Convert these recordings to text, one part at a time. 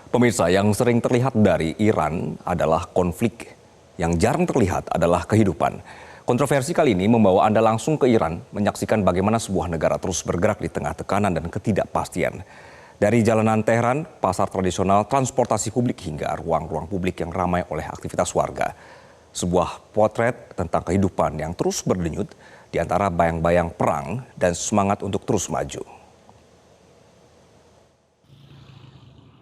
Pemirsa, yang sering terlihat dari Iran adalah konflik, yang jarang terlihat adalah kehidupan. Kontroversi kali ini membawa Anda langsung ke Iran, menyaksikan bagaimana sebuah negara terus bergerak di tengah tekanan dan ketidakpastian. Dari jalanan Teheran, pasar tradisional, transportasi publik hingga ruang-ruang publik yang ramai oleh aktivitas warga. Sebuah potret tentang kehidupan yang terus berdenyut di antara bayang-bayang perang dan semangat untuk terus maju.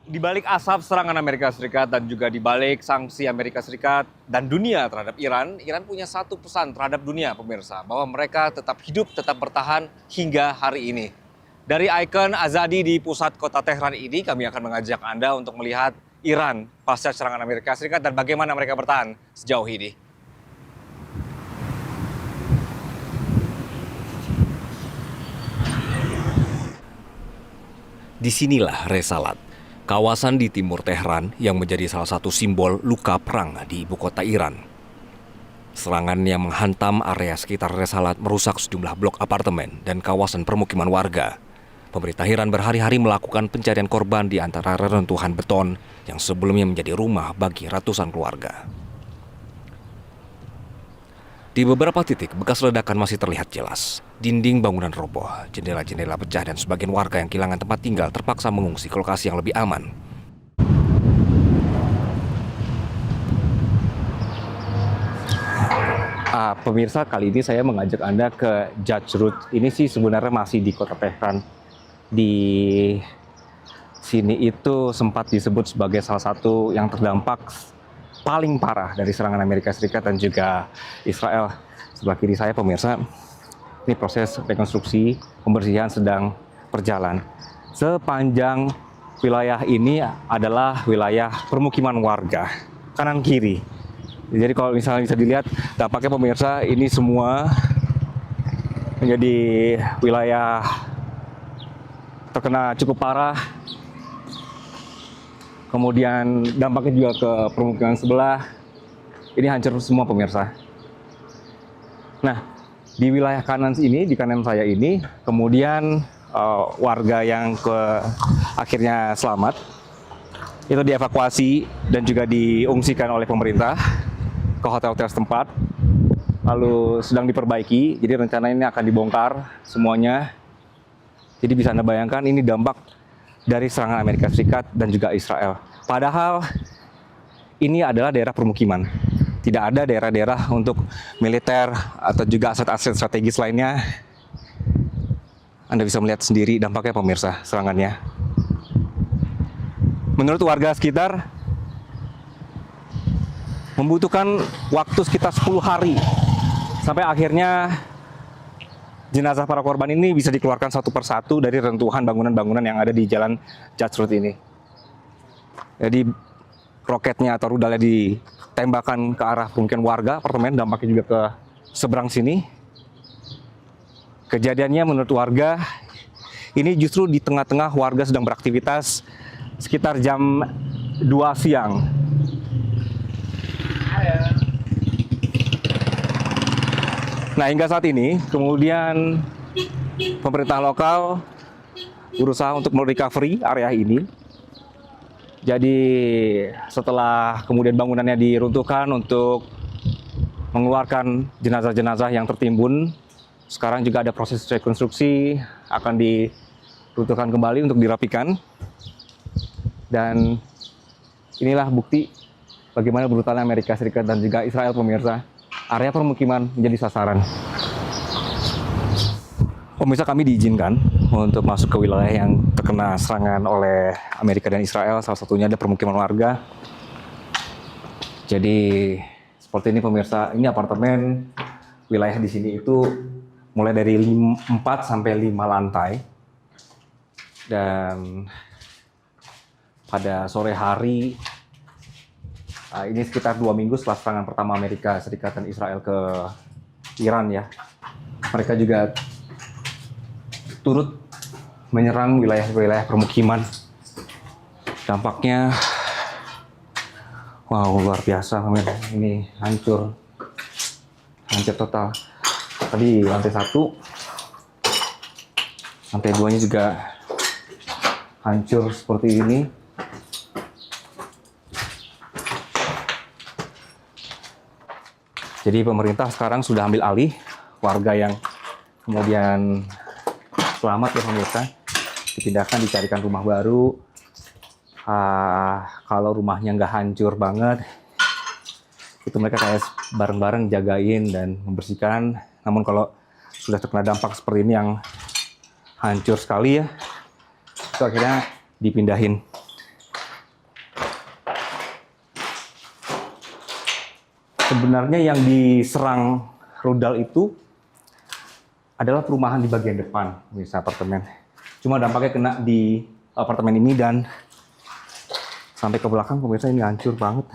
Di balik asap serangan Amerika Serikat dan juga di balik sanksi Amerika Serikat dan dunia terhadap Iran, Iran punya satu pesan terhadap dunia, pemirsa, bahwa mereka tetap hidup, tetap bertahan hingga hari ini. Dari ikon Azadi di pusat kota Tehran ini, kami akan mengajak Anda untuk melihat Iran pasca serangan Amerika Serikat dan bagaimana mereka bertahan sejauh ini. Disinilah Resalat, kawasan di timur Tehran yang menjadi salah satu simbol luka perang di ibu kota Iran. Serangan yang menghantam area sekitar Resalat merusak sejumlah blok apartemen dan kawasan permukiman warga. Pemerintah Iran berhari-hari melakukan pencarian korban di antara reruntuhan beton yang sebelumnya menjadi rumah bagi ratusan keluarga. Di beberapa titik, bekas ledakan masih terlihat jelas. Dinding bangunan roboh, jendela-jendela pecah, dan sebagian warga yang kehilangan tempat tinggal terpaksa mengungsi ke lokasi yang lebih aman. Pemirsa, kali ini saya mengajak Anda ke Jajrud. Ini sih sebenarnya masih di kota Tehran. Di sini itu sempat disebut sebagai salah satu yang terdampak paling parah dari serangan Amerika Serikat dan juga Israel. Sebelah kiri saya, pemirsa, ini proses rekonstruksi pembersihan sedang berjalan. Sepanjang wilayah ini adalah wilayah permukiman warga, kanan kiri. Jadi kalau misalnya bisa dilihat, dampaknya pemirsa, ini semua menjadi wilayah terkena cukup parah. Kemudian dampaknya juga ke permukiman sebelah. Ini hancur semua, pemirsa. Nah, di wilayah kanan ini, di kanan saya ini, kemudian warga yang akhirnya selamat itu dievakuasi dan juga diungsikan oleh pemerintah ke hotel-hotel setempat. Lalu sedang diperbaiki. Jadi rencana ini akan dibongkar semuanya. Jadi bisa Anda bayangkan ini dampak dari serangan Amerika Serikat dan juga Israel. Padahal ini adalah daerah permukiman. Tidak ada daerah-daerah untuk militer atau juga aset-aset strategis lainnya. Anda bisa melihat sendiri dampaknya, pemirsa, serangannya. Menurut warga sekitar, membutuhkan waktu sekitar 10 hari sampai akhirnya jenazah para korban ini bisa dikeluarkan satu persatu dari reruntuhan bangunan-bangunan yang ada di jalan Jajrud ini. Jadi roketnya atau rudalnya ditembakkan ke arah permukiman warga, apartemen, dampaknya juga ke seberang sini. Kejadiannya menurut warga, ini justru di tengah-tengah warga sedang beraktivitas sekitar jam 2 siang. Nah, hingga saat ini, kemudian pemerintah lokal berusaha untuk merecovery area ini. Jadi setelah kemudian bangunannya diruntuhkan untuk mengeluarkan jenazah-jenazah yang tertimbun, sekarang juga ada proses rekonstruksi, akan diruntuhkan kembali untuk dirapikan. Dan inilah bukti bagaimana brutalnya Amerika Serikat dan juga Israel, pemirsa. Area permukiman menjadi sasaran. Pemirsa, kami diizinkan untuk masuk ke wilayah yang terkena serangan oleh Amerika dan Israel. Salah satunya ada permukiman warga. Jadi seperti ini, pemirsa. Ini apartemen. Wilayah di sini itu mulai dari 4 sampai 5 lantai. Dan pada sore hari, ini sekitar 2 minggu setelah serangan pertama Amerika Serikat dan Israel ke Iran ya. Mereka juga turut menyerang wilayah-wilayah permukiman. Dampaknya, wow, luar biasa. Ini hancur total. Tadi lantai 1, lantai 2-nya juga hancur seperti ini. Jadi pemerintah sekarang sudah ambil alih, warga yang kemudian selamat ya pemirsa, dipindahkan, dicarikan rumah baru. Kalau rumahnya nggak hancur banget, itu mereka kayak bareng-bareng jagain dan membersihkan. Namun kalau sudah terkena dampak seperti ini yang hancur sekali ya, itu akhirnya dipindahin. Sebenarnya yang diserang rudal itu adalah perumahan di bagian depan, bisa apartemen. Cuma dampaknya kena di apartemen ini dan sampai ke belakang, pemirsa, ini hancur banget.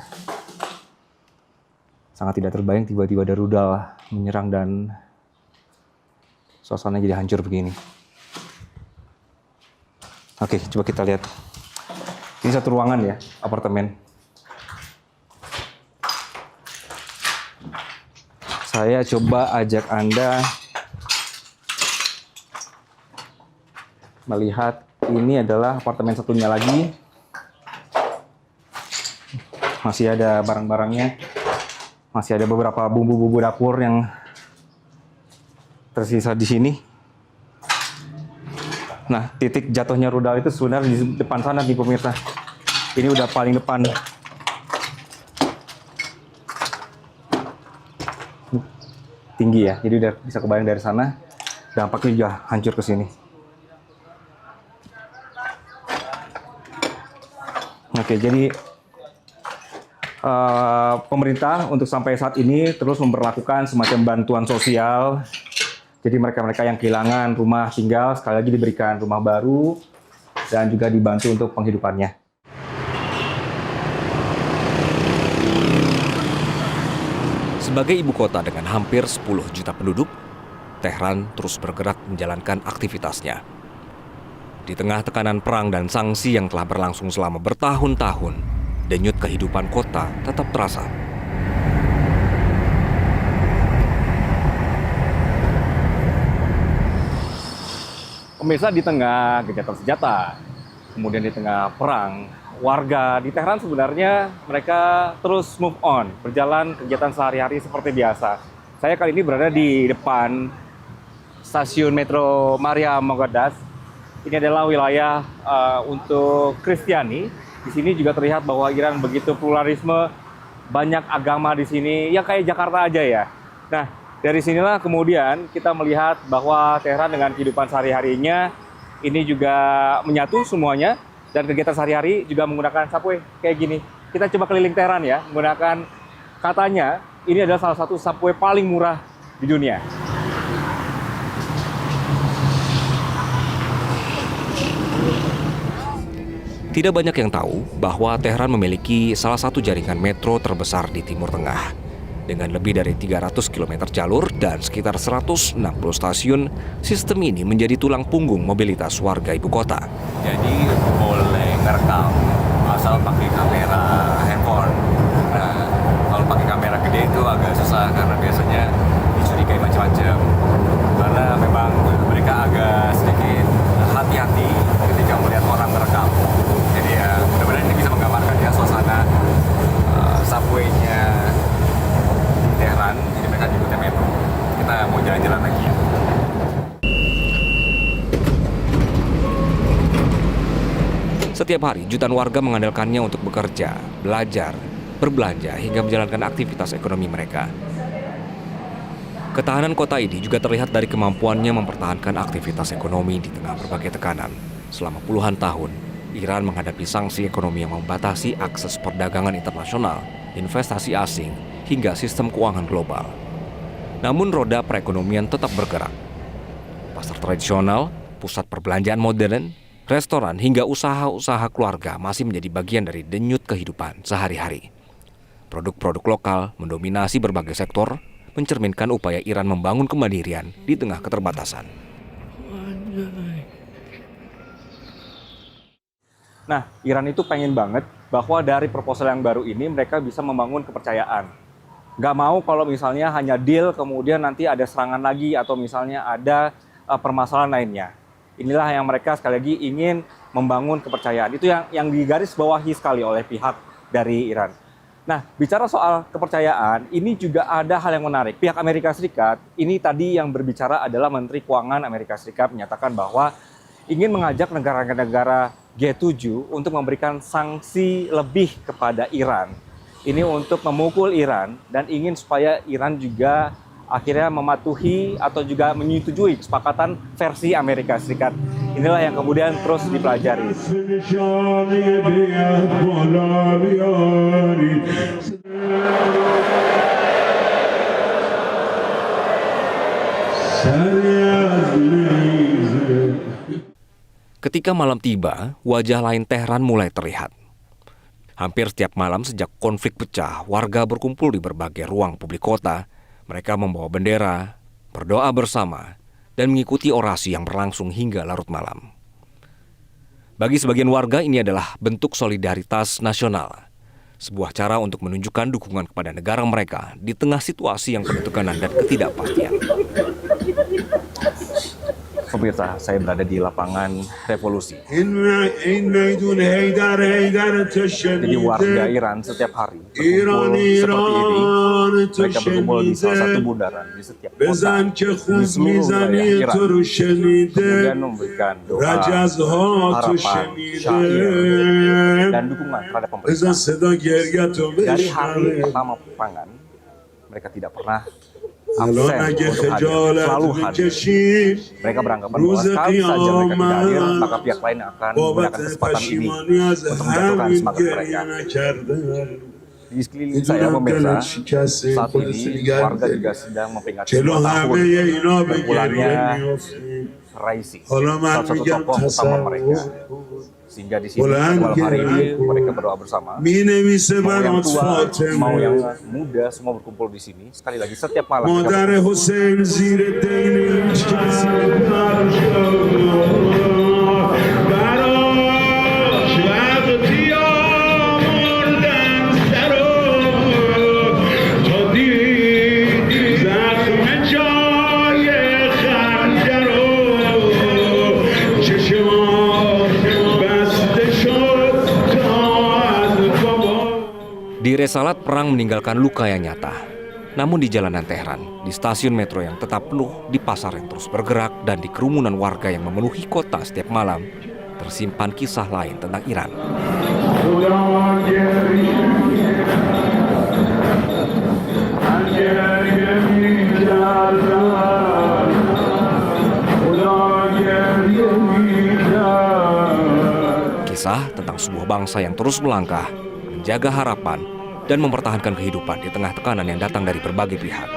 Sangat tidak terbayang tiba-tiba ada rudal menyerang dan suasana jadi hancur begini. Oke, coba kita lihat. Ini satu ruangan ya, apartemen. Saya coba ajak Anda melihat, ini adalah apartemen satunya lagi. Masih ada barang-barangnya. Masih ada beberapa bumbu-bumbu dapur yang tersisa di sini. Nah, titik jatuhnya rudal itu sebenarnya di depan sana nih pemirsa. Ini udah paling depan. Tinggi ya, jadi udah bisa kebayang dari sana. Dampaknya juga hancur ke sini. Oke, jadi pemerintah untuk sampai saat ini terus memperlakukan semacam bantuan sosial. Jadi mereka-mereka yang kehilangan rumah tinggal sekali lagi diberikan rumah baru dan juga dibantu untuk penghidupannya. Sebagai ibu kota dengan hampir 10 juta penduduk, Tehran terus bergerak menjalankan aktivitasnya. Di tengah tekanan perang dan sanksi yang telah berlangsung selama bertahun-tahun, denyut kehidupan kota tetap terasa. Pemirsa, di tengah gencatan senjata, kemudian di tengah perang, warga di Tehran sebenarnya mereka terus move on, berjalan kegiatan sehari-hari seperti biasa. Saya kali ini berada di depan stasiun metro Maria Mogaddas. Ini adalah wilayah untuk Kristiani. Di sini juga terlihat bahwa Iran begitu pluralisme, banyak agama di sini, ya kayak Jakarta aja ya. Nah, dari sinilah kemudian kita melihat bahwa Tehran dengan kehidupan sehari-harinya ini juga menyatu semuanya. Dan kegiatan sehari-hari juga menggunakan subway kayak gini. Kita coba keliling Tehran ya, menggunakan, katanya ini adalah salah satu subway paling murah di dunia. Tidak banyak yang tahu bahwa Tehran memiliki salah satu jaringan metro terbesar di Timur Tengah. Dengan lebih dari 300 km jalur dan sekitar 160 stasiun, sistem ini menjadi tulang punggung mobilitas warga ibu kota. Jadi boleh ngerekam asal pakai kamera handphone. Nah, kalau pakai kamera gede itu agak susah karena biasanya dicurigai macam-macam. Karena memang mereka agak sedikit hati-hati ketika melihat orang merekam. Jadi ya mudah-mudahan ini bisa menggambarkan ya suasana subway-nya di Tehran. Jadi mereka nyebutnya metro. Kita mau jalan-jalan lagi ya. Setiap hari, jutaan warga mengandalkannya untuk bekerja, belajar, berbelanja, hingga menjalankan aktivitas ekonomi mereka. Ketahanan kota ini juga terlihat dari kemampuannya mempertahankan aktivitas ekonomi di tengah berbagai tekanan. Selama puluhan tahun, Iran menghadapi sanksi ekonomi yang membatasi akses perdagangan internasional, investasi asing, hingga sistem keuangan global. Namun roda perekonomian tetap bergerak. Pasar tradisional, pusat perbelanjaan modern, restoran hingga usaha-usaha keluarga masih menjadi bagian dari denyut kehidupan sehari-hari. Produk-produk lokal mendominasi berbagai sektor, mencerminkan upaya Iran membangun kemandirian di tengah keterbatasan. Nah, Iran itu pengen banget bahwa dari proposal yang baru ini mereka bisa membangun kepercayaan. Nggak mau kalau misalnya hanya deal, kemudian nanti ada serangan lagi atau misalnya ada permasalahan lainnya. Inilah yang mereka sekali lagi ingin membangun kepercayaan. Itu yang digaris bawahi sekali oleh pihak dari Iran. Nah, bicara soal kepercayaan, ini juga ada hal yang menarik. Pihak Amerika Serikat, ini tadi yang berbicara adalah Menteri Keuangan Amerika Serikat menyatakan bahwa ingin mengajak negara-negara G7 untuk memberikan sanksi lebih kepada Iran. Ini untuk memukul Iran dan ingin supaya Iran juga akhirnya mematuhi atau juga menyetujui kesepakatan versi Amerika Serikat. Inilah yang kemudian terus dipelajari. Ketika malam tiba, wajah lain Teheran mulai terlihat. Hampir setiap malam sejak konflik pecah, warga berkumpul di berbagai ruang publik kota. Mereka membawa bendera, berdoa bersama, dan mengikuti orasi yang berlangsung hingga larut malam. Bagi sebagian warga ini adalah bentuk solidaritas nasional. Sebuah cara untuk menunjukkan dukungan kepada negara mereka di tengah situasi yang penuh tekanan dan ketidakpastian. Pemirsa, saya berada di lapangan Revolusi. Jadi warga Iran setiap hari berkumpul seperti ini. Mereka berkumpul di salah satu bundaran di setiap kota di seluruh wilayah Iran. Kemudian memberikan doa, harapan, syair, dan dukungan terhadap pemerintah. Dari hari pertama peperangan, mereka tidak pernah absen untuk hadir, selalu hadir. Mereka beranggapan bahwa sekali saja mereka tidak hadir, maka pihak lain akan menggunakan kesempatan ini untuk menjatuhkan semangat mereka. Di sekeliling saya, pemirsa, saat ini warga juga sedang memperingati 2 tahun berpulangnya Raisi, salah satu tokoh utama mereka. Sehingga di sini malam hari ini mereka berdoa bersama. Mau yang tua, mau yang muda, semua berkumpul di sini. Sekali lagi setiap malam mereka Di Resalat, perang meninggalkan luka yang nyata. Namun di jalanan Teheran, di stasiun metro yang tetap penuh, di pasar yang terus bergerak, dan di kerumunan warga yang memenuhi kota setiap malam, tersimpan kisah lain tentang Iran. Kisah tentang sebuah bangsa yang terus melangkah, menjaga harapan, dan mempertahankan kehidupan di tengah tekanan yang datang dari berbagai pihak.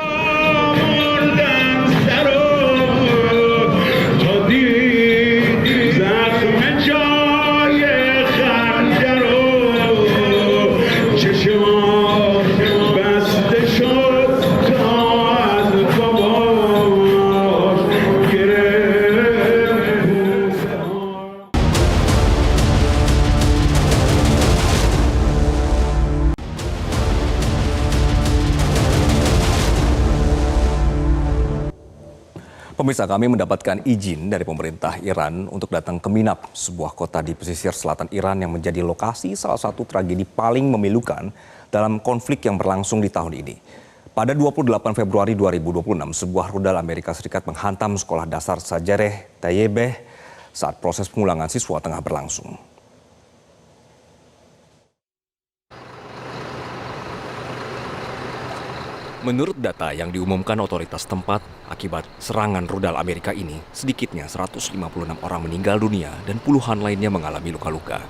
Pemirsa, kami mendapatkan izin dari pemerintah Iran untuk datang ke Minab, sebuah kota di pesisir selatan Iran yang menjadi lokasi salah satu tragedi paling memilukan dalam konflik yang berlangsung di tahun ini. Pada 28 Februari 2026, sebuah rudal Amerika Serikat menghantam sekolah dasar Sajareh Tayyibeh saat proses pemulangan siswa tengah berlangsung. Menurut data yang diumumkan otoritas tempat, akibat serangan rudal Amerika ini, sedikitnya 156 orang meninggal dunia dan puluhan lainnya mengalami luka-luka.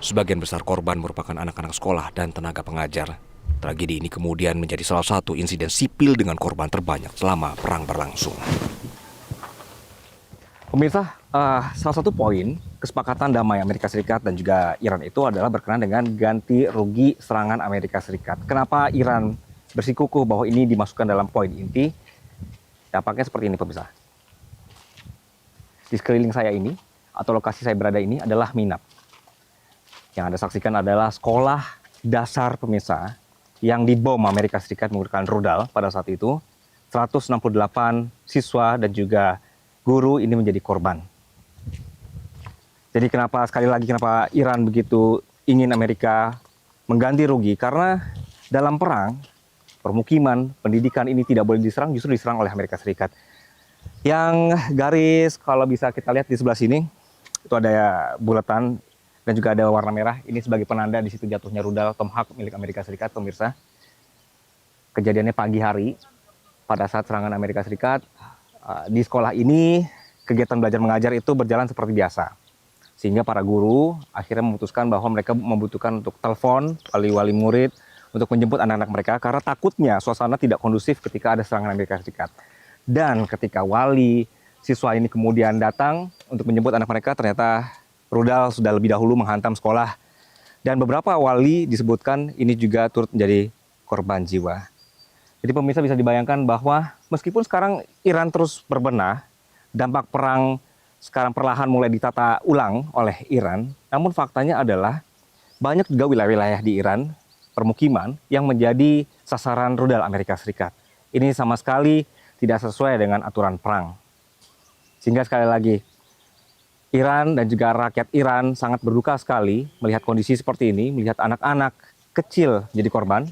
Sebagian besar korban merupakan anak-anak sekolah dan tenaga pengajar. Tragedi ini kemudian menjadi salah satu insiden sipil dengan korban terbanyak selama perang berlangsung. Pemirsa, salah satu poin kesepakatan damai Amerika Serikat dan juga Iran itu adalah berkenaan dengan ganti rugi serangan Amerika Serikat. Kenapa Iran bersikukuh bahwa ini dimasukkan dalam poin inti? Dampaknya seperti ini, pemirsa. Di sekeliling saya ini, atau lokasi saya berada ini adalah Minab. Yang Anda saksikan adalah sekolah dasar, pemirsa, yang dibom Amerika Serikat menggunakan rudal pada saat itu. 168 siswa dan juga guru ini menjadi korban. Jadi kenapa, sekali lagi, kenapa Iran begitu ingin Amerika mengganti rugi karena dalam perang, permukiman, pendidikan ini tidak boleh diserang, justru diserang oleh Amerika Serikat. Yang garis kalau bisa kita lihat di sebelah sini, itu ada bulatan dan juga ada warna merah. Ini sebagai penanda di situ jatuhnya rudal Tomahawk milik Amerika Serikat, pemirsa. Kejadiannya pagi hari pada saat serangan Amerika Serikat. Di sekolah ini kegiatan belajar mengajar itu berjalan seperti biasa. Sehingga para guru akhirnya memutuskan bahwa mereka membutuhkan untuk telepon wali-wali murid untuk menjemput anak-anak mereka karena takutnya suasana tidak kondusif ketika ada serangan Amerika Serikat. Dan ketika wali siswa ini kemudian datang untuk menjemput anak mereka, ternyata rudal sudah lebih dahulu menghantam sekolah. Dan beberapa wali disebutkan ini juga turut menjadi korban jiwa. Jadi pemirsa bisa dibayangkan bahwa meskipun sekarang Iran terus berbenah, dampak perang sekarang perlahan mulai ditata ulang oleh Iran, namun faktanya adalah banyak juga wilayah-wilayah di Iran, permukiman yang menjadi sasaran rudal Amerika Serikat. Ini sama sekali tidak sesuai dengan aturan perang. Sehingga sekali lagi, Iran dan juga rakyat Iran sangat berduka sekali melihat kondisi seperti ini, melihat anak-anak kecil jadi korban.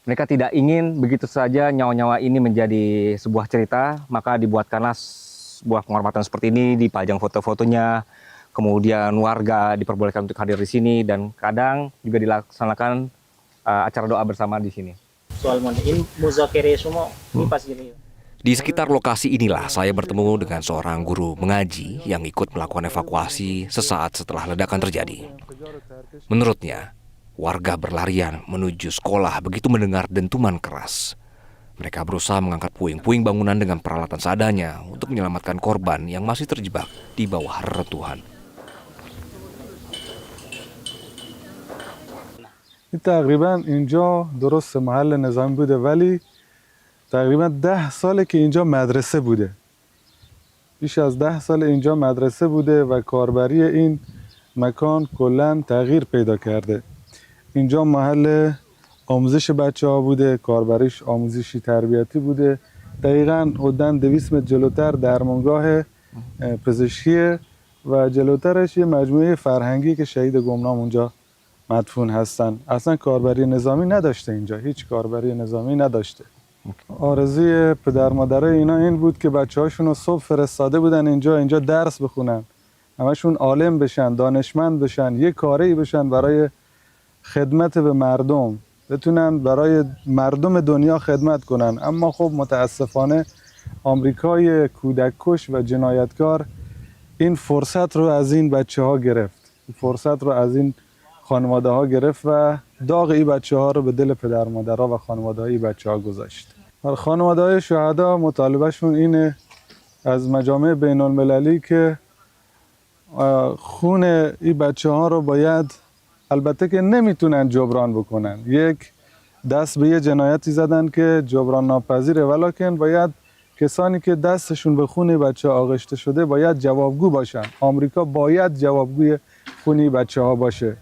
Mereka tidak ingin begitu saja nyawa-nyawa ini menjadi sebuah cerita, maka dibuatkanlah sebuah penghormatan seperti ini, dipajang foto-fotonya, kemudian warga diperbolehkan untuk hadir di sini, dan kadang juga dilaksanakan acara doa bersama di sini. Di sekitar lokasi inilah saya bertemu dengan seorang guru mengaji yang ikut melakukan evakuasi sesaat setelah ledakan terjadi. Menurutnya, warga berlarian menuju sekolah begitu mendengar dentuman keras. Mereka berusaha mengangkat puing-puing bangunan dengan peralatan seadanya untuk menyelamatkan korban yang masih terjebak di bawah reruntuhan. تقریبا اینجا درست محل نظامی بوده ولی تقریبا 10 ساله که اینجا مدرسه بوده. بیش از 10 سال اینجا مدرسه بوده و کاربری این مکان کلاً تغییر پیدا کرده. اینجا محل آموزش بچه‌ها بوده، کاربریش آموزشی تربیتی بوده. دقیقاً حدوداً 200 متر جلوتر درمانگاه پزشکیه و جلوترش یه مجموعه فرهنگی که شهید گمنام اونجا مدفون هستن. اصلا کاربری نظامی نداشته اینجا، هیچ کاربری نظامی نداشته. آرزوی پدر مادرای اینا این بود که بچه‌هاشون رو صبح فرستاده بودن اینجا درس بخونن، همشون عالم بشن، دانشمند بشن، یه کاری بشن برای خدمت به مردم، بتونن برای مردم دنیا خدمت کنن. اما خب متاسفانه آمریکای کودککش و جنایتکار این فرصت رو از این بچه‌ها گرفت، فرصت رو از این خانواده ها گرفت و داغ این بچه ها رو به دل پدر مادرها و خانواده های بچه ها گذاشت. خانواده های شهدا مطالبهشون اینه از مجامع بین المللی که خون این بچه ها رو باید، البته که نمیتونن جبران بکنن، یک دست به یه جنایتی زدن که جبران ناپذیره، ولکن باید کسانی که دستشون به خون بچه آغشته شده باید جوابگو باشن. آمریکا باید جوابگوی خون بچه ها باشه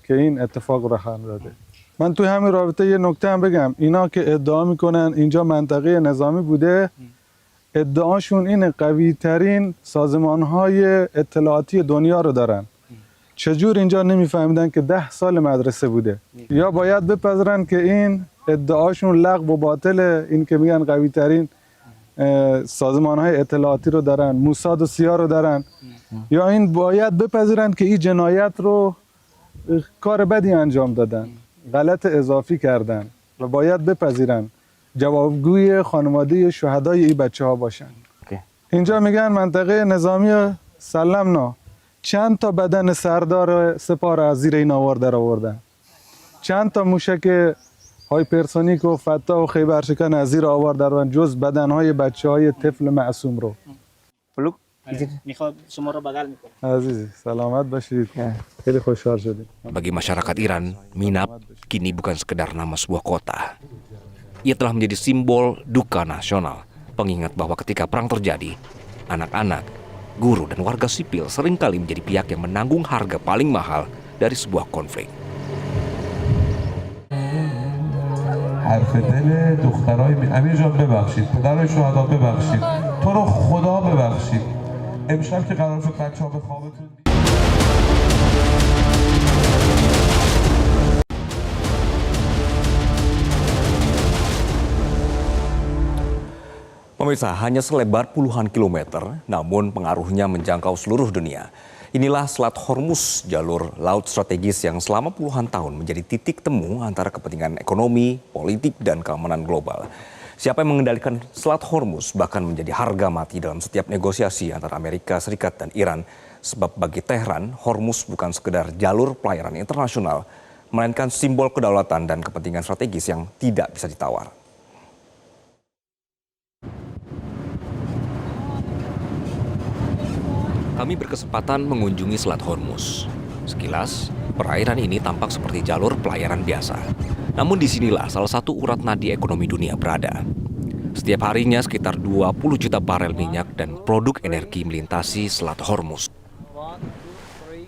که این اتفاق رخ داده. من توی همین رابطه یه نکته هم بگم، اینا که ادعا میکنن اینجا منطقه نظامی بوده، ادعاشون اینه قوی ترین سازمان های اطلاعاتی دنیا رو دارن. چجور اینجا نمیفهمیدن که 10 سال مدرسه بوده؟ یا باید بپذیرن که این ادعاشون لغو و باطله، این که میگن قوی ترین سازمان های اطلاعاتی رو دارن، موساد و سیا رو دارن، یا این باید بپذیرن که این جنایت رو کار بدی انجام دادن، غلط اضافی کردن و باید بپذیرن جوابگوی خانواده شهدای این بچه ها باشن. اینجا میگن منطقه نظامی سلمنا، چند تا بدن سردار سپاه از زیر این آوار در آوردن، چند تا موشک هایپرسونیک و فتاح و خیبرشکن از زیر آوار در آوردن، جز بدن های بچه های طفل معصوم رو. Peluk? میخواد شما رو بغل میکنه. عزیزی سلامت باشید. خیلی خوشحال شدیم. Bagi masyarakat Iran, Minab kini bukan sekedar nama sebuah kota. Ia telah menjadi simbol duka nasional, pengingat bahwa ketika perang terjadi, anak-anak, guru, dan warga sipil seringkali menjadi pihak yang menanggung harga paling mahal dari sebuah konflik. حرف دل دخترای امیر جان ببخشید، پدرای شهدا ببخشید، تو رو خدا ببخشید. امشب که قرار شد بچه‌ها به خوابتون Pemirsa, hanya selebar puluhan kilometer, namun pengaruhnya menjangkau seluruh dunia. Inilah Selat Hormuz, jalur laut strategis yang selama puluhan tahun menjadi titik temu antara kepentingan ekonomi, politik, dan keamanan global. Siapa yang mengendalikan Selat Hormuz bahkan menjadi harga mati dalam setiap negosiasi antara Amerika Serikat dan Iran. Sebab bagi Tehran, Hormuz bukan sekedar jalur pelayaran internasional, melainkan simbol kedaulatan dan kepentingan strategis yang tidak bisa ditawar. Kami berkesempatan mengunjungi Selat Hormuz. Sekilas, perairan ini tampak seperti jalur pelayaran biasa. Namun disinilah salah satu urat nadi ekonomi dunia berada. Setiap harinya sekitar 20 juta barel minyak dan produk energi melintasi Selat Hormuz.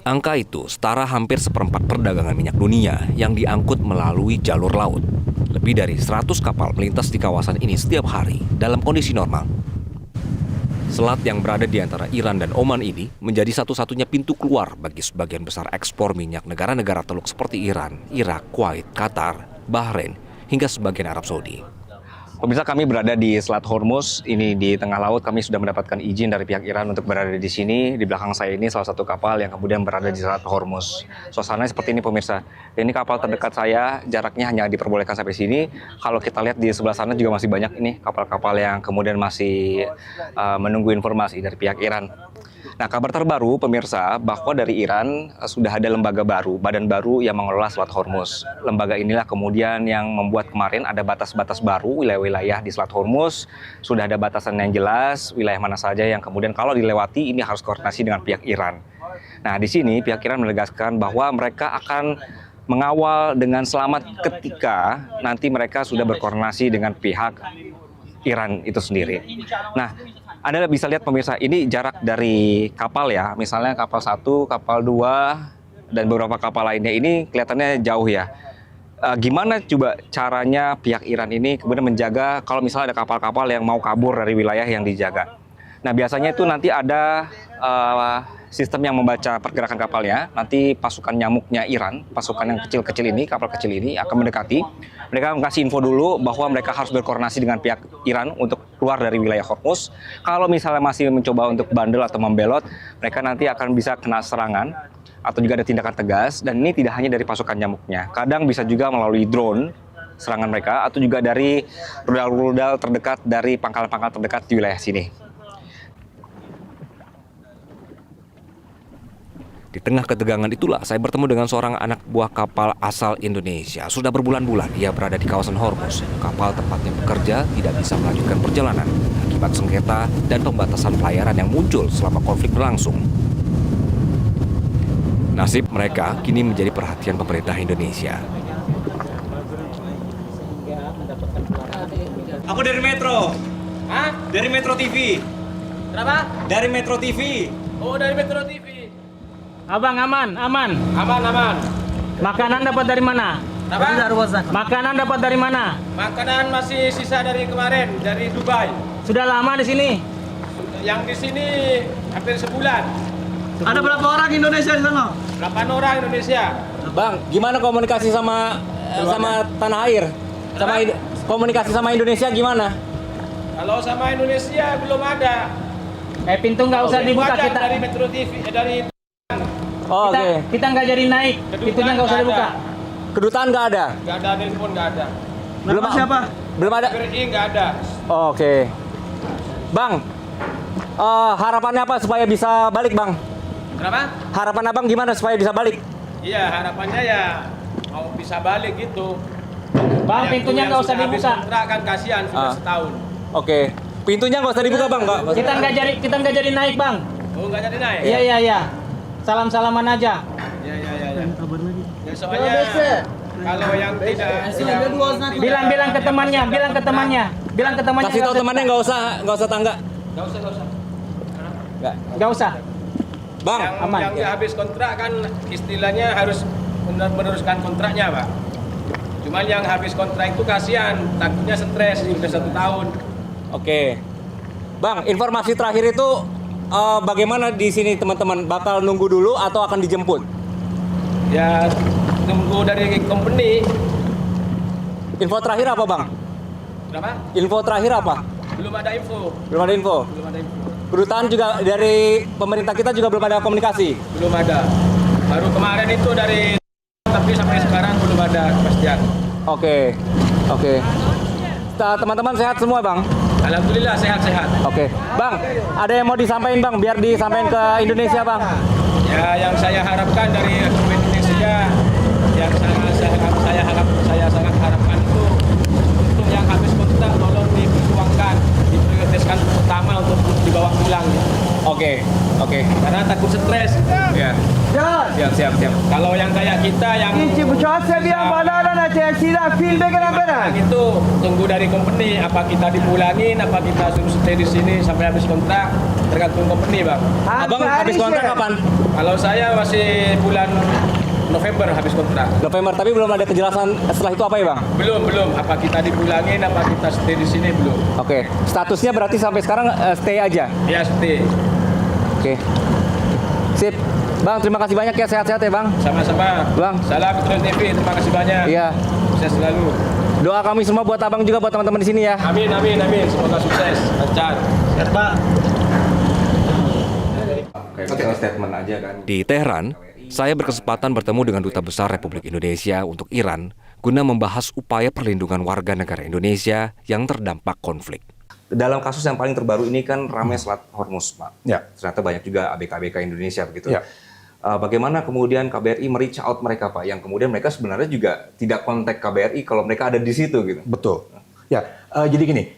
Angka itu setara hampir seperempat perdagangan minyak dunia yang diangkut melalui jalur laut. Lebih dari 100 kapal melintas di kawasan ini setiap hari dalam kondisi normal. Selat yang berada di antara Iran dan Oman ini menjadi satu-satunya pintu keluar bagi sebagian besar ekspor minyak negara-negara Teluk seperti Iran, Irak, Kuwait, Qatar, Bahrain, hingga sebagian Arab Saudi. Pemirsa, kami berada di Selat Hormuz, ini di tengah laut. Kami sudah mendapatkan izin dari pihak Iran untuk berada di sini. Di belakang saya ini salah satu kapal yang kemudian berada di Selat Hormuz. Suasananya seperti ini pemirsa. Ini kapal terdekat saya, jaraknya hanya diperbolehkan sampai sini. Kalau kita lihat di sebelah sana juga masih banyak ini kapal-kapal yang kemudian masih menunggu informasi dari pihak Iran. Nah, kabar terbaru pemirsa bahwa dari Iran sudah ada lembaga baru, badan baru yang mengelola Selat Hormuz. Lembaga inilah kemudian yang membuat kemarin ada batas-batas baru wilayah-wilayah di Selat Hormuz. Sudah ada batasan yang jelas, wilayah mana saja yang kemudian kalau dilewati ini harus koordinasi dengan pihak Iran. Nah, di sini pihak Iran menegaskan bahwa mereka akan mengawal dengan selamat ketika nanti mereka sudah berkoordinasi dengan pihak Iran itu sendiri. Nah, Anda bisa lihat pemirsa, ini jarak dari kapal ya, misalnya kapal 1, kapal 2, dan beberapa kapal lainnya ini kelihatannya jauh ya. Gimana coba caranya pihak Iran ini kemudian menjaga kalau misalnya ada kapal-kapal yang mau kabur dari wilayah yang dijaga. Nah, biasanya itu nanti ada sistem yang membaca pergerakan kapalnya. Nanti pasukan nyamuknya Iran, pasukan yang kecil-kecil ini, kapal kecil ini akan mendekati. Mereka mengasih info dulu bahwa mereka harus berkoordinasi dengan pihak Iran untuk keluar dari wilayah Hormuz. Kalau misalnya masih mencoba untuk bandel atau membelot, mereka nanti akan bisa kena serangan atau juga ada tindakan tegas. Dan ini tidak hanya dari pasukan nyamuknya. Kadang bisa juga melalui drone serangan mereka atau juga dari rudal-rudal terdekat dari pangkalan-pangkalan terdekat di wilayah sini. Di tengah ketegangan itulah saya bertemu dengan seorang anak buah kapal asal Indonesia. Sudah berbulan-bulan ia berada di kawasan Hormuz. Kapal tempatnya bekerja tidak bisa melanjutkan perjalanan akibat sengketa dan pembatasan pelayaran yang muncul selama konflik berlangsung. Nasib mereka kini menjadi perhatian pemerintah Indonesia. Aku dari Metro. Hah? Dari Metro TV. Kenapa? Dari Metro TV. Oh, dari Metro TV. Abang aman. Aman. Makanan dapat dari mana? Kenapa? Makanan dapat dari mana? Makanan masih sisa dari kemarin, dari Dubai. Sudah lama di sini. Yang di sini hampir sebulan. Ada berapa orang Indonesia di sana? 8 orang Indonesia. Bang, gimana komunikasi sama tanah air? Komunikasi sama Indonesia gimana? Kalau sama Indonesia belum ada. Pintu nggak usah dibuka Ada kita. dari Metro TV, dari Oh, oke. Kita nggak jadi naik. Pintunya nggak usah dibuka. Kedutaan nggak ada? nggak ada telepon, nggak ada. Belum siapa? Belum ada. KBRI nggak ada. Oh, oke. Bang, harapannya apa supaya bisa balik, Bang? Kenapa? Harapan Abang gimana supaya bisa balik? Iya, harapannya ya mau bisa balik gitu. Bang, pintunya nggak usah dibuka. Kontrak kan kasihan sudah setahun. Oke. Pintunya nggak usah dibuka, Bang. Kita nggak jadi naik, Bang. Oh, nggak jadi naik? Iya. Salam-salaman aja. Iya. Ya, soalnya kalau yang tidak Bilang ke temannya. Kasih tahu temannya nggak usah tangga. Nggak usah. Bang, aman. Yang habis kontrak kan istilahnya harus meneruskan kontraknya, Pak. Cuman yang habis kontrak itu kasihan, takutnya stres sudah 1 tahun. Oke. Bang, informasi terakhir itu bagaimana di sini teman-teman? Bakal nunggu dulu atau akan dijemput? Ya nunggu dari company. Info terakhir apa, Bang? Berapa? Info terakhir apa? Belum ada info. Belum ada info. Belum ada info. Kedutaan juga dari pemerintah kita juga belum ada komunikasi. Belum ada. Baru kemarin itu dari, tapi sampai sekarang belum ada kepastian. Oke. Teman-teman sehat semua, Bang? Alhamdulillah sehat-sehat. Oke. Bang, ada yang mau disampaikan, Bang, biar disampaikan ke Indonesia, Bang? Ya, yang saya harapkan dari Indonesia, yang saya sangat harapkan itu untuk yang habis kontrak tolong diperjuangkan, diprioritaskan pertama untuk dibawa pulang. Oke. Karena takut stres. Ya. Siap. Kalau yang kayak kita yang itu tunggu dari company, apa kita dipulangin, apa kita suruh stay di sini sampai habis kontrak, tergantung company, Bang. Abang habis kontrak kapan? Kalau saya masih bulan November habis kontrak. November, tapi belum ada kejelasan setelah itu apa ya, Bang? Belum. Apa kita dipulangin, apa kita stay di sini, belum. Oke. Statusnya berarti sampai sekarang stay aja? Ya, stay. Oke. Sip. Bang, terima kasih banyak ya. Sehat-sehat ya, Bang. Sama-sama. Bang. Salam Keturunan TV, terima kasih banyak. Iya. Sukses selalu. Doa kami semua buat Abang juga, buat teman-teman di sini ya. Amin. Semoga sukses, lancar. Sehat, Pak. Kayak statement aja kan. Di Teheran, saya berkesempatan bertemu dengan Duta Besar Republik Indonesia untuk Iran guna membahas upaya perlindungan warga negara Indonesia yang terdampak konflik. Dalam kasus yang paling terbaru ini kan ramai Selat Hormuz, Pak. Ya. Ternyata banyak juga ABK-ABK Indonesia begitu. Ya. Bagaimana kemudian KBRI me-reach out mereka, Pak? Yang kemudian mereka sebenarnya juga tidak kontak KBRI kalau mereka ada di situ gitu. Betul. Ya, jadi gini,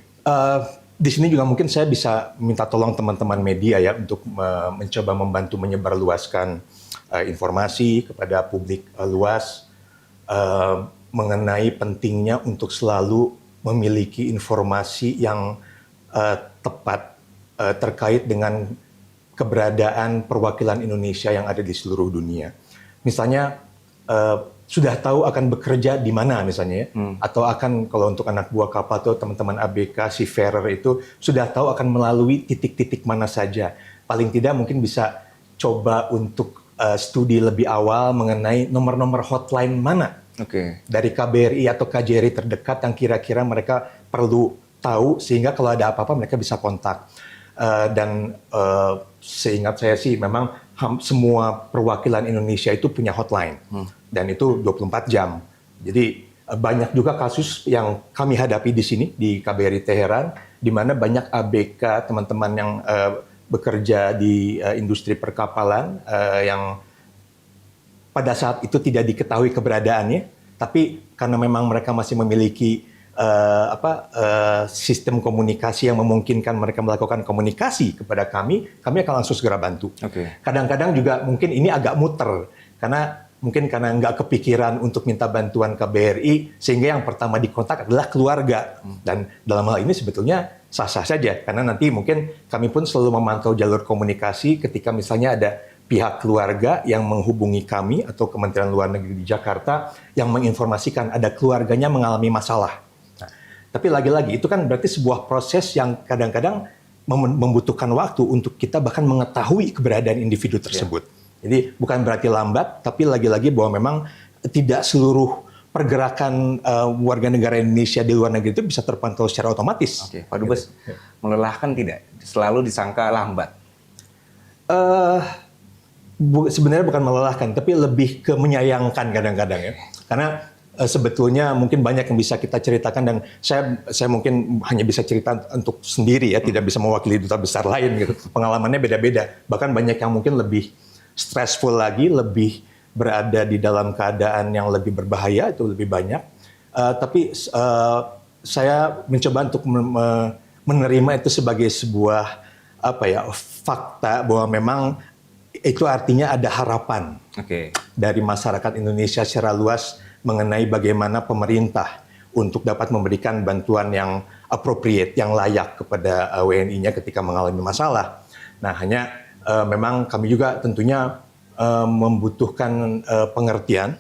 di sini juga mungkin saya bisa minta tolong teman-teman media ya untuk mencoba membantu menyebarluaskan informasi kepada publik luas mengenai pentingnya untuk selalu memiliki informasi yang tepat terkait dengan keberadaan perwakilan Indonesia yang ada di seluruh dunia. Misalnya sudah tahu akan bekerja di mana misalnya ya, atau akan kalau untuk anak buah kapal atau teman-teman ABK seafarer itu sudah tahu akan melalui titik-titik mana saja. Paling tidak mungkin bisa coba untuk studi lebih awal mengenai nomor-nomor hotline mana dari KBRI atau KJRI terdekat yang kira-kira mereka perlu tahu sehingga kalau ada apa-apa mereka bisa kontak. Dan seingat saya sih memang semua perwakilan Indonesia itu punya hotline dan itu 24 jam. Jadi banyak juga kasus yang kami hadapi di sini di KBRI Teheran di mana banyak ABK teman-teman yang bekerja di industri perkapalan yang pada saat itu tidak diketahui keberadaannya, tapi karena memang mereka masih memiliki sistem komunikasi yang memungkinkan mereka melakukan komunikasi kepada kami akan langsung segera bantu. Kadang-kadang juga mungkin ini agak muter, karena nggak kepikiran untuk minta bantuan KBRI, sehingga yang pertama dikontak adalah keluarga. Dan dalam hal ini sebetulnya sah-sah saja, karena nanti mungkin kami pun selalu memantau jalur komunikasi ketika misalnya ada pihak keluarga yang menghubungi kami atau Kementerian Luar Negeri di Jakarta yang menginformasikan ada keluarganya mengalami masalah. Tapi lagi-lagi itu kan berarti sebuah proses yang kadang-kadang membutuhkan waktu untuk kita bahkan mengetahui keberadaan individu tersebut. Jadi bukan berarti lambat, tapi lagi-lagi bahwa memang tidak seluruh pergerakan warga negara Indonesia di luar negeri itu bisa terpantau secara otomatis. Pak Dubes, melelahkan tidak? Selalu disangka lambat. Sebenarnya bukan melelahkan, tapi lebih ke menyayangkan kadang-kadang ya. Karena sebetulnya mungkin banyak yang bisa kita ceritakan dan saya mungkin hanya bisa cerita untuk sendiri ya, tidak bisa mewakili duta besar lain gitu. Pengalamannya beda-beda. Bahkan banyak yang mungkin lebih stressful lagi, lebih berada di dalam keadaan yang lebih berbahaya itu lebih banyak. Tapi saya mencoba untuk menerima itu sebagai sebuah fakta bahwa memang itu artinya ada harapan dari masyarakat Indonesia secara luas mengenai bagaimana pemerintah untuk dapat memberikan bantuan yang appropriate, yang layak kepada WNI-nya ketika mengalami masalah. Nah, hanya memang kami juga tentunya membutuhkan pengertian.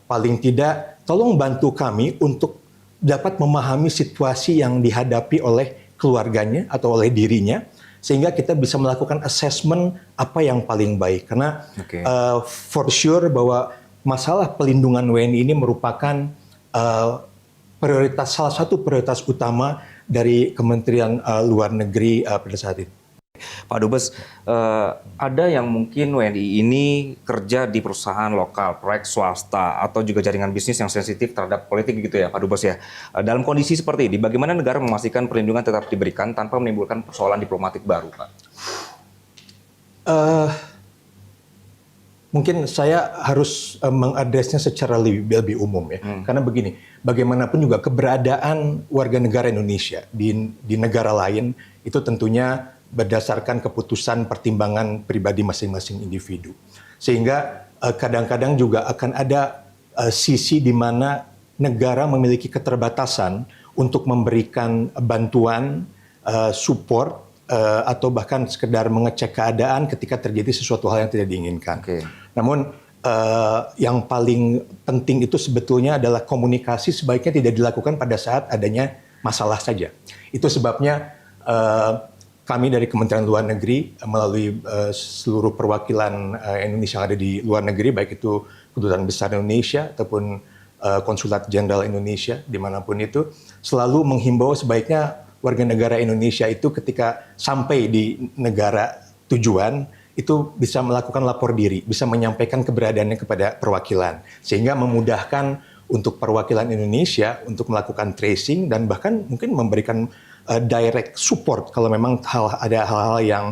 Paling tidak, tolong bantu kami untuk dapat memahami situasi yang dihadapi oleh keluarganya atau oleh dirinya, sehingga kita bisa melakukan assessment apa yang paling baik. Karena for sure bahwa masalah pelindungan WNI ini merupakan salah satu prioritas utama dari Kementerian Luar Negeri pada saat itu. Pak Dubes, ada yang mungkin WNI ini kerja di perusahaan lokal, proyek swasta, atau juga jaringan bisnis yang sensitif terhadap politik gitu ya Pak Dubes ya. Dalam kondisi seperti ini, bagaimana negara memastikan perlindungan tetap diberikan tanpa menimbulkan persoalan diplomatik baru, Pak? Mungkin saya harus mengadresnya secara lebih umum ya. Karena begini, bagaimanapun juga keberadaan warga negara Indonesia di negara lain itu tentunya berdasarkan keputusan pertimbangan pribadi masing-masing individu. Sehingga kadang-kadang juga akan ada sisi di mana negara memiliki keterbatasan untuk memberikan bantuan, support, atau bahkan sekedar mengecek keadaan ketika terjadi sesuatu hal yang tidak diinginkan. Namun yang paling penting itu sebetulnya adalah komunikasi sebaiknya tidak dilakukan pada saat adanya masalah saja. Itu sebabnya kami dari Kementerian Luar Negeri melalui seluruh perwakilan Indonesia yang ada di luar negeri, baik itu Kedutaan Besar Indonesia ataupun Konsulat Jenderal Indonesia dimanapun itu, selalu menghimbau sebaiknya warga negara Indonesia itu ketika sampai di negara tujuan itu bisa melakukan lapor diri, bisa menyampaikan keberadaannya kepada perwakilan, sehingga memudahkan untuk perwakilan Indonesia untuk melakukan tracing dan bahkan mungkin memberikan direct support kalau memang ada hal-hal yang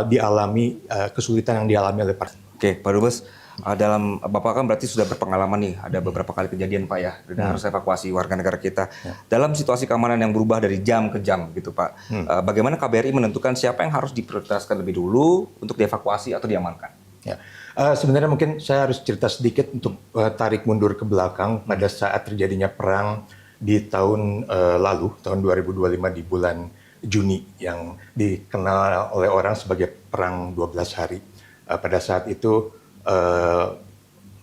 dialami, kesulitan yang dialami oleh partai. Oke, Pak Dubes, dalam Bapak kan berarti sudah berpengalaman nih, ada beberapa kali kejadian Pak ya, dan harus evakuasi warga negara kita. Dalam situasi keamanan yang berubah dari jam ke jam gitu Pak, bagaimana KBRI menentukan siapa yang harus diprioritaskan lebih dulu untuk dievakuasi atau diamankan? Ya. Sebenarnya mungkin saya harus cerita sedikit untuk tarik mundur ke belakang pada saat terjadinya perang di tahun lalu, tahun 2025 di bulan Juni yang dikenal oleh orang sebagai Perang 12 Hari. Pada saat itu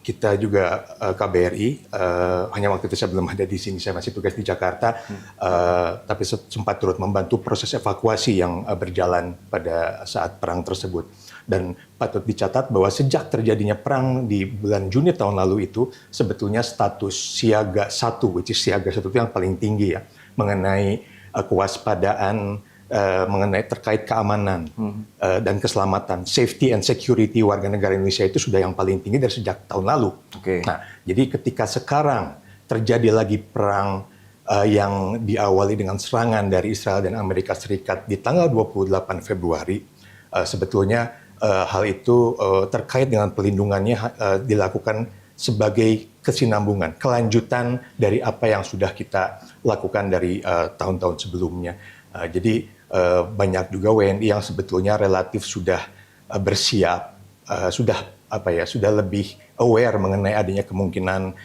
kita juga KBRI, hanya waktu itu saya belum ada di sini, saya masih tugas di Jakarta, tapi sempat turut membantu proses evakuasi yang berjalan pada saat perang tersebut. Dan patut dicatat bahwa sejak terjadinya perang di bulan Juni tahun lalu itu, sebetulnya status siaga 1, which is siaga 1 itu yang paling tinggi ya, mengenai kewaspadaan, mengenai terkait keamanan dan keselamatan, safety and security warga negara Indonesia itu sudah yang paling tinggi dari sejak tahun lalu. Nah, jadi ketika sekarang terjadi lagi perang yang diawali dengan serangan dari Israel dan Amerika Serikat di tanggal 28 Februari, sebetulnya hal itu terkait dengan pelindungannya dilakukan sebagai kesinambungan, kelanjutan dari apa yang sudah kita lakukan dari tahun-tahun sebelumnya. Jadi banyak juga WNI yang sebetulnya relatif sudah bersiap, sudah lebih aware mengenai adanya kemungkinan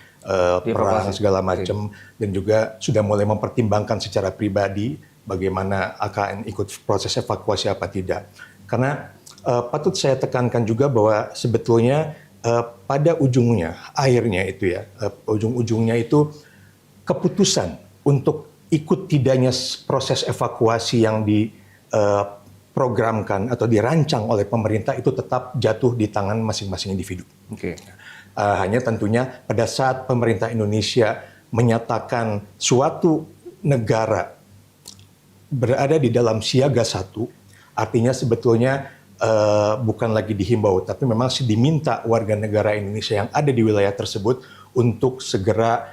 perang segala macam, dan juga sudah mulai mempertimbangkan secara pribadi bagaimana akan ikut proses evakuasi apa tidak. Karena patut saya tekankan juga bahwa sebetulnya pada ujungnya, akhirnya itu ya, ujung-ujungnya itu keputusan untuk ikut tidaknya proses evakuasi yang diprogramkan atau dirancang oleh pemerintah itu tetap jatuh di tangan masing-masing individu. Hanya tentunya pada saat pemerintah Indonesia menyatakan suatu negara berada di dalam siaga 1, artinya sebetulnya bukan lagi dihimbau, tapi memang diminta warga negara Indonesia yang ada di wilayah tersebut untuk segera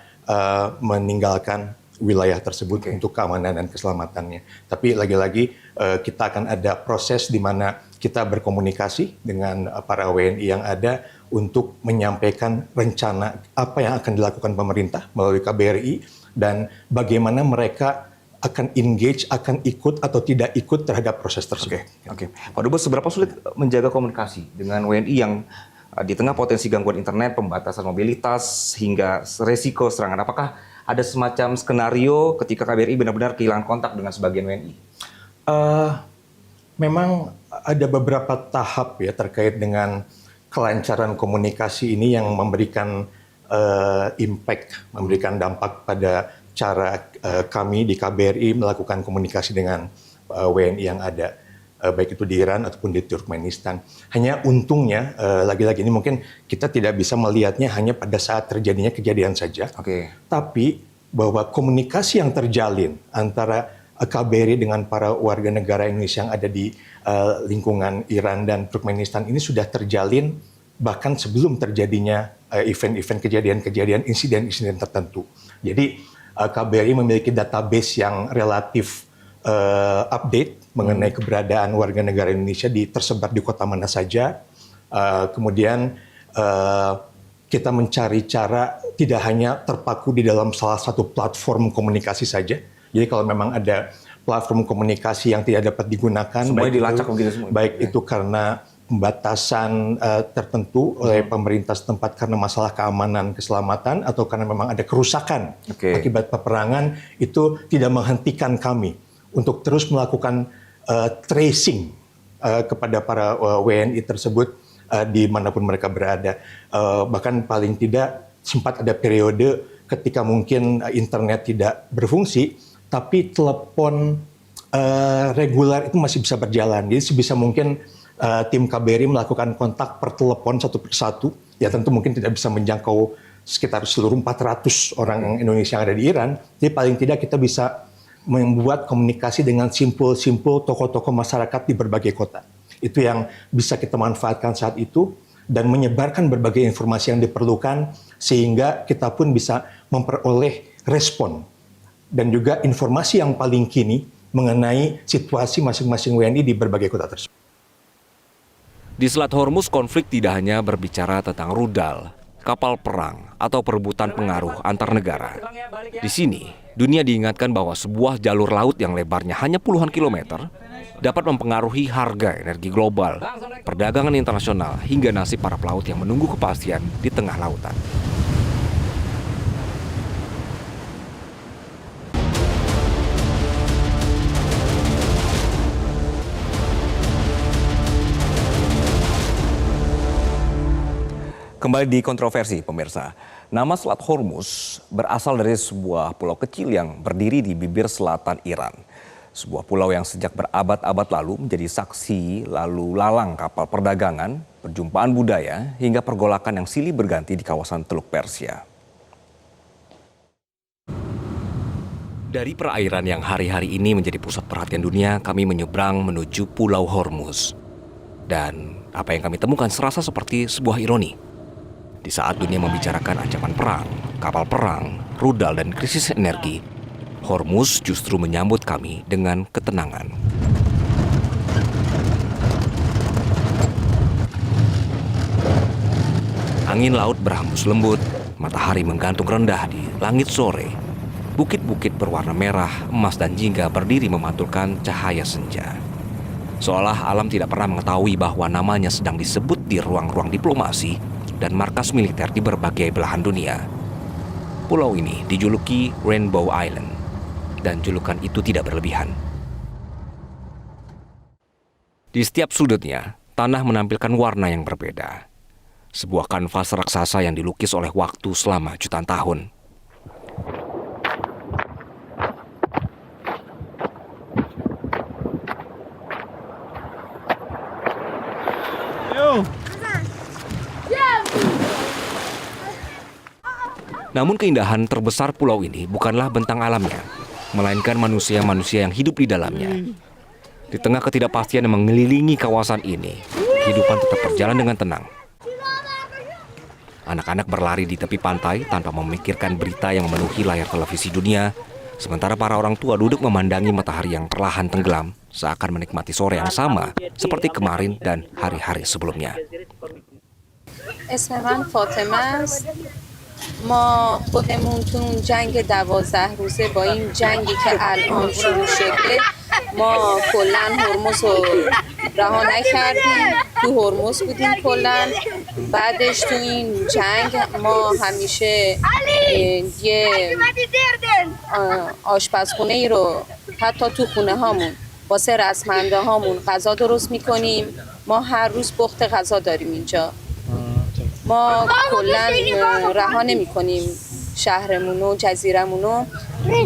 meninggalkan wilayah tersebut untuk keamanan dan keselamatannya. Tapi lagi-lagi kita akan ada proses di mana kita berkomunikasi dengan para WNI yang ada untuk menyampaikan rencana apa yang akan dilakukan pemerintah melalui KBRI dan bagaimana mereka akan engage, akan ikut atau tidak ikut terhadap proses tersebut. Oke. Pak Dubes, seberapa sulit menjaga komunikasi dengan WNI yang di tengah potensi gangguan internet, pembatasan mobilitas, hingga resiko serangan? Apakah ada semacam skenario ketika KBRI benar-benar kehilangan kontak dengan sebagian WNI? Memang ada beberapa tahap ya terkait dengan kelancaran komunikasi ini yang memberikan impact, memberikan dampak pada cara kami di KBRI melakukan komunikasi dengan WNI yang ada, baik itu di Iran ataupun di Turkmenistan. Hanya untungnya, lagi-lagi ini mungkin kita tidak bisa melihatnya hanya pada saat terjadinya kejadian saja. Tapi bahwa komunikasi yang terjalin antara KBRI dengan para warga negara Indonesia yang ada di lingkungan Iran dan Turkmenistan ini sudah terjalin bahkan sebelum terjadinya event-event kejadian-kejadian, insiden-insiden tertentu. Jadi KBRI memiliki database yang relatif update mengenai keberadaan warga negara Indonesia tersebar di kota mana saja. Kemudian kita mencari cara tidak hanya terpaku di dalam salah satu platform komunikasi saja. Jadi kalau memang ada platform komunikasi yang tidak dapat digunakan, semuanya dilacak begitu semua. Baik itu karena pembatasan tertentu oleh pemerintah setempat karena masalah keamanan, keselamatan, atau karena memang ada kerusakan akibat peperangan, itu tidak menghentikan kami untuk terus melakukan tracing kepada para WNI tersebut dimanapun mereka berada. Bahkan paling tidak sempat ada periode ketika mungkin internet tidak berfungsi, tapi telepon reguler itu masih bisa berjalan. Jadi sebisa mungkin tim KBRI melakukan kontak per telepon satu persatu. Ya tentu mungkin tidak bisa menjangkau sekitar seluruh 400 orang Indonesia yang ada di Iran. Jadi paling tidak kita bisa membuat komunikasi dengan simpul-simpul tokoh-tokoh masyarakat di berbagai kota. Itu yang bisa kita manfaatkan saat itu dan menyebarkan berbagai informasi yang diperlukan sehingga kita pun bisa memperoleh respon dan juga informasi yang paling kini mengenai situasi masing-masing WNI di berbagai kota tersebut. Di Selat Hormuz, konflik tidak hanya berbicara tentang rudal, kapal perang, atau perebutan pengaruh antar negara. Di sini, dunia diingatkan bahwa sebuah jalur laut yang lebarnya hanya puluhan kilometer dapat mempengaruhi harga energi global, perdagangan internasional, hingga nasib para pelaut yang menunggu kepastian di tengah lautan. Kembali di kontroversi, pemirsa. Nama Selat Hormuz berasal dari sebuah pulau kecil yang berdiri di bibir selatan Iran. Sebuah pulau yang sejak berabad-abad lalu menjadi saksi lalu lalang kapal perdagangan, perjumpaan budaya, hingga pergolakan yang silih berganti di kawasan Teluk Persia. Dari perairan yang hari-hari ini menjadi pusat perhatian dunia, kami menyeberang menuju Pulau Hormuz. Dan apa yang kami temukan serasa seperti sebuah ironi. Di saat dunia membicarakan ancaman perang, kapal perang, rudal, dan krisis energi, Hormuz justru menyambut kami dengan ketenangan. Angin laut berhembus lembut, matahari menggantung rendah di langit sore. Bukit-bukit berwarna merah, emas, dan jingga berdiri memantulkan cahaya senja. Seolah alam tidak pernah mengetahui bahwa namanya sedang disebut di ruang-ruang diplomasi dan markas militer di berbagai belahan dunia. Pulau ini dijuluki Rainbow Island, dan julukan itu tidak berlebihan. Di setiap sudutnya, tanah menampilkan warna yang berbeda. Sebuah kanvas raksasa yang dilukis oleh waktu selama jutaan tahun. Namun keindahan terbesar pulau ini bukanlah bentang alamnya, melainkan manusia-manusia yang hidup di dalamnya. Di tengah ketidakpastian yang mengelilingi kawasan ini, kehidupan tetap berjalan dengan tenang. Anak-anak berlari di tepi pantai tanpa memikirkan berita yang memenuhi layar televisi dunia, sementara para orang tua duduk memandangi matahari yang perlahan tenggelam, seakan menikmati sore yang sama seperti kemarin dan hari-hari sebelumnya. اسم من فاطمه است. ما خودمون تو اون جنگ 12 روزه با این جنگی که الان شروع شده ما کلا هرمز رو رها نکردیم، تو هرمز بودیم کلا. بعدش تو این جنگ ما همیشه یه آشپزخونه ای رو حتی تو خونه هامون واسه رسمنده هامون غذا درست میکنیم. ما هر روز بخت غذا داریم اینجا. ما کلا رها نمی‌کنیم شهرمونو، جزیرمونو.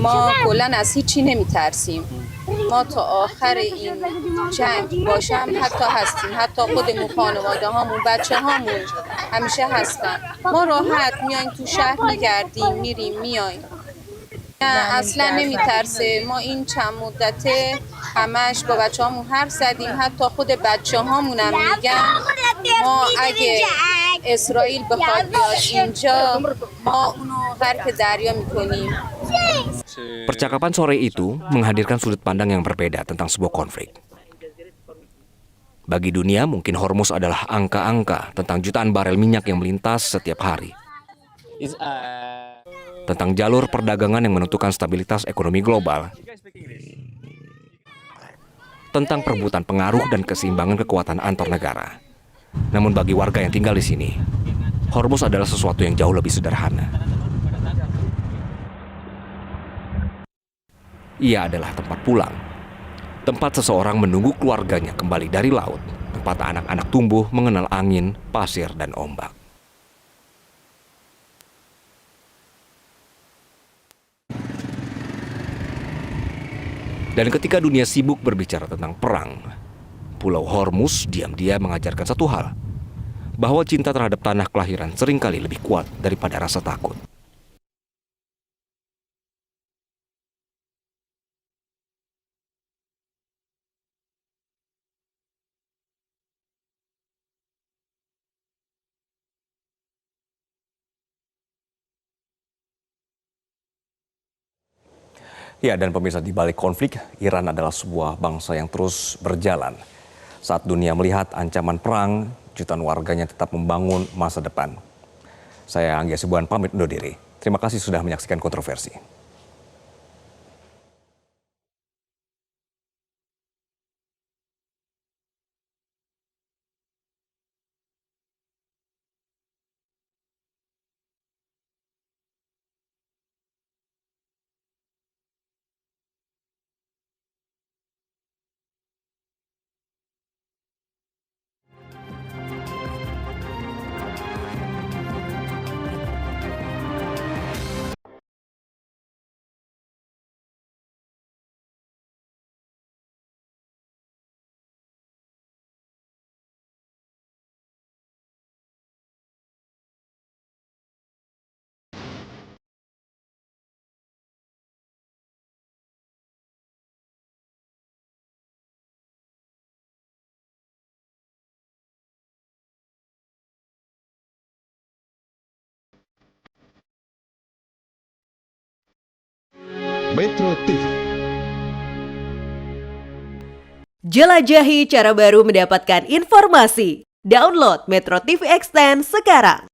ما کلا از هیچی نمی‌ترسیم. ما تا آخر این جنگ باشم حتی هستیم، حتی خودمون، خانواده هامون، بچه هامون همیشه هستن. ما راحت میایم تو شهر میگردیم، میریم میایم. نه اصلا نمیترسه. ما این چند مدته همش با بچه هامون حرف زدیم، حتی خود بچه هامون هم میگن ما اگه اسرائیل بخواد بیاد اینجا ما اونو غرق دریا میکنیم. Percakapan sore itu menghadirkan sudut pandang yang berbeda tentang sebuah konflik. Bagi dunia, mungkin Hormuz adalah angka-angka tentang jutaan barel minyak yang melintas setiap hari. Tentang jalur perdagangan yang menentukan stabilitas ekonomi global. Tentang perebutan pengaruh dan keseimbangan kekuatan antar negara. Namun bagi warga yang tinggal di sini, Hormuz adalah sesuatu yang jauh lebih sederhana. Ia adalah tempat pulang. Tempat seseorang menunggu keluarganya kembali dari laut. Tempat anak-anak tumbuh mengenal angin, pasir, dan ombak. Dan ketika dunia sibuk berbicara tentang perang, Pulau Hormuz diam-diam mengajarkan satu hal, bahwa cinta terhadap tanah kelahiran seringkali lebih kuat daripada rasa takut. Ya, dan pemirsa, di balik konflik, Iran adalah sebuah bangsa yang terus berjalan. Saat dunia melihat ancaman perang, jutaan warganya tetap membangun masa depan. Saya Anggia Sibuan pamit undur diri. Terima kasih sudah menyaksikan Kontroversi. Metro TV. Jelajahi cara baru mendapatkan informasi. Download Metro TV Extend sekarang.